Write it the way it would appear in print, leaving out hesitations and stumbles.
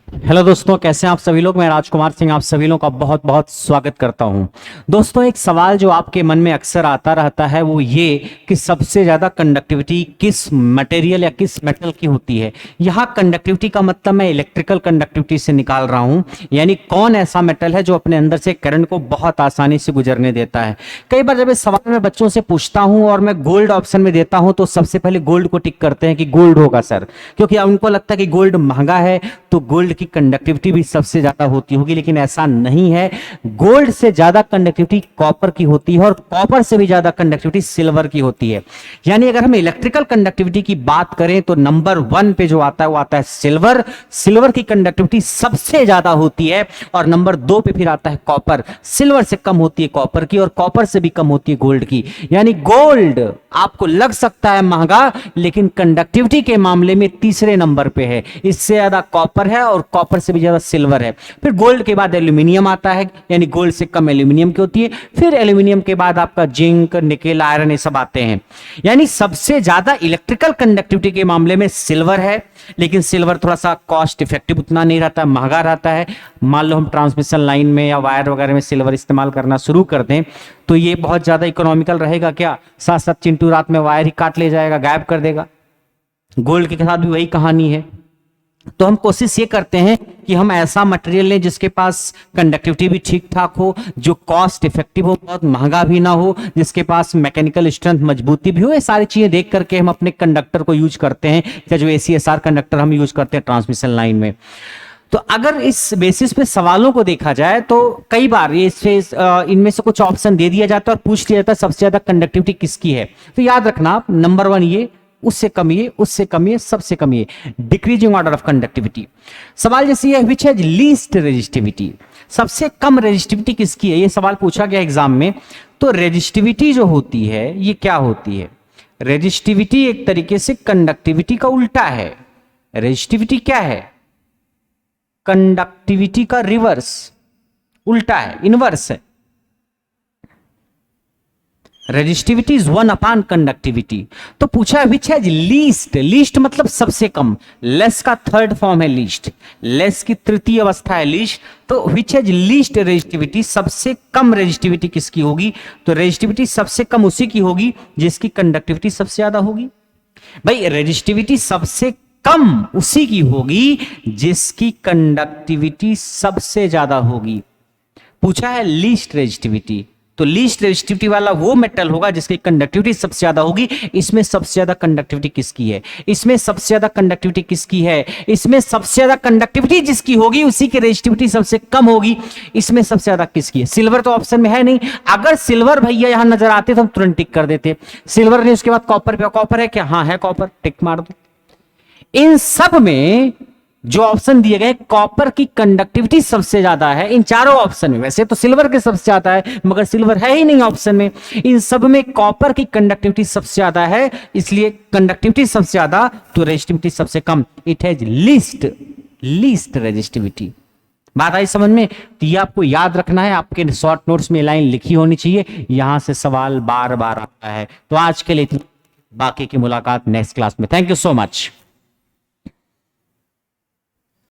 Hello दोस्तों, कैसे हैं आप सभी लोग। मैं राजकुमार सिंह आप सभी लोगों का बहुत बहुत स्वागत करता हूं। दोस्तों, एक सवाल जो आपके मन में अक्सर आता रहता है वो ये कि सबसे ज़्यादा कंडक्टिविटी किस मटेरियल या किस मेटल की होती है। यहाँ कंडक्टिविटी का मतलब मैं इलेक्ट्रिकल कंडक्टिविटी से निकाल रहा हूँ, यानी कौन ऐसा मेटल है जो अपने अंदर से करंट को बहुत आसानी से गुजरने देता है। कई बार जब इस सवाल मैं बच्चों से पूछता हूँ और मैं गोल्ड ऑप्शन में देता हूँ तो सबसे पहले गोल्ड को टिक करते हैं कि गोल्ड होगा सर, क्योंकि उनको लगता है कि गोल्ड महंगा है तो गोल्ड की कंडक्टिविटी भी सबसे ज्यादा होती होगी, लेकिन ऐसा नहीं है। गोल्ड से ज्यादा कंडक्टिविटी कॉपर की होती है और कॉपर से भी ज्यादा कंडक्टिविटी सिल्वर की होती है। यानी अगर हम इलेक्ट्रिकल कंडक्टिविटी की बात करें तो नंबर 1 पे जो आता है वो आता है सिल्वर। सिल्वर की कंडक्टिविटी सबसे ज्यादा होती है। और नंबर 2 पे फिर आता है कॉपर। सिल्वर से कम होती है कॉपर की और कॉपर से भी कम होती है गोल्ड की। यानी गोल्ड आपको लग सकता है महंगा, लेकिन कंडक्टिविटी के मामले में तीसरे नंबर पे है। इससे ज्यादा कॉपर है और कॉपर से भी ज्यादा सिल्वर है। फिर गोल्ड के बाद एल्यूमिनियम आता है, यानी गोल्ड से कम एल्यूमिनियम की होती है। फिर एल्यूमिनियम के बाद आपका जिंक, निकेल, आयरन, ये सब आते हैं। यानी सबसे ज्यादा इलेक्ट्रिकल कंडक्टिविटी के मामले में सिल्वर है, लेकिन सिल्वर थोड़ा सा कॉस्ट इफेक्टिव उतना नहीं रहता, महंगा रहता है। मान लो हम ट्रांसमिशन लाइन में या वायर वगैरह में सिल्वर इस्तेमाल करना शुरू कर दें तो ये बहुत ज्यादा इकोनॉमिकल रहेगा क्या? साथ साथ चिंटू रात में वायर ही काट ले जाएगा, गायब कर देगा। गोल्ड के साथ भी वही कहानी है। तो हम कोशिश ये करते हैं कि हम ऐसा मटेरियल लें जिसके पास कंडक्टिविटी भी ठीक ठाक हो, जो कॉस्ट इफेक्टिव हो, बहुत महंगा भी ना हो, जिसके पास मैकेनिकल स्ट्रेंथ, मजबूती भी हो। ये सारी चीजें देख करके हम अपने कंडक्टर को यूज करते हैं, या जो ACSR कंडक्टर हम यूज करते हैं ट्रांसमिशन लाइन में। तो अगर इस बेसिस पे सवालों को देखा जाए तो कई बार ये इनमें से कुछ ऑप्शन दे दिया जाता है और पूछ लिया जाता है सबसे ज्यादा कंडक्टिविटी किसकी है। तो याद रखना आप, नंबर 1 ये, उससे कम ये, उससे कम ये, सबसे कम ये, डिक्रीजिंग ऑर्डर ऑफ कंडक्टिविटी। सवाल जैसे है विच हैज लीस्ट रेजिस्टिविटी, सबसे कम रेजिस्टिविटी किसकी है, ये सवाल पूछा गया एग्जाम में। तो रेजिस्टिविटी जो होती है ये क्या होती है? रेजिस्टिविटी एक तरीके से कंडक्टिविटी का उल्टा है। रेजिस्टिविटी क्या है? कंडक्टिविटी का रिवर्स, उल्टा है, इनवर्स है। Resistivity is 1 upon conductivity. तो पूछा है विच हैज लीस्ट, लीस्ट मतलब सबसे कम, लेस का थर्ड फॉर्म है लीस्ट, लेस की तृतीय अवस्था है लीस्ट। तो विच हैज लीस्ट रेजिस्टिविटी, सबसे कम रेजिस्टिविटी किसकी होगी? तो रेजिस्टिविटी सबसे कम उसी की होगी जिसकी कंडक्टिविटी सबसे ज्यादा होगी। भाई रेजिस्टिविटी सबसे कम उसी की होगी जिसकी कंडक्टिविटी सबसे ज्यादा होगी। पूछा है लीस्ट रेजिस्टिविटी, तो लीस्ट रेजिस्टिविटी वाला वो मेटल होगा जिसकी कंडक्टिविटी सबसे ज्यादा होगी। इसमें सबसे ज्यादा कंडक्टिविटी किसकी है? इसमें सबसे ज्यादा कंडक्टिविटी किसकी है? इसमें सबसे ज्यादा कंडक्टिविटी जिसकी होगी उसी की रेजिस्टिविटी सबसे कम होगी। इसमें सबसे ज्यादा किसकी है? सिल्वर तो ऑप्शन में है नहीं। अगर सिल्वर भैया यहां नजर आते तो हम तुरंत टिक कर देते। सिल्वर ने उसके बाद कॉपर पे, कॉपर है क्या? हाँ है कॉपर, टिक मार दो। इन सब में जो ऑप्शन दिए गए कॉपर की कंडक्टिविटी सबसे ज्यादा है इन चारों ऑप्शन में। वैसे तो सिल्वर के सबसे ज्यादा है मगर सिल्वर है ही नहीं ऑप्शन में। इन सब में कॉपर की कंडक्टिविटी सबसे ज्यादा है, इसलिए कंडक्टिविटी सबसे ज्यादा तो रेजिस्टिविटी सबसे कम। It has least resistivity. बात आई समझ में? तो ये आपको याद रखना है, आपके शॉर्ट नोट्स में लाइन लिखी होनी चाहिए, यहां से सवाल बार बार आता है। तो आज के लिए बाकी की मुलाकात नेक्स्ट क्लास में। Thank you so much.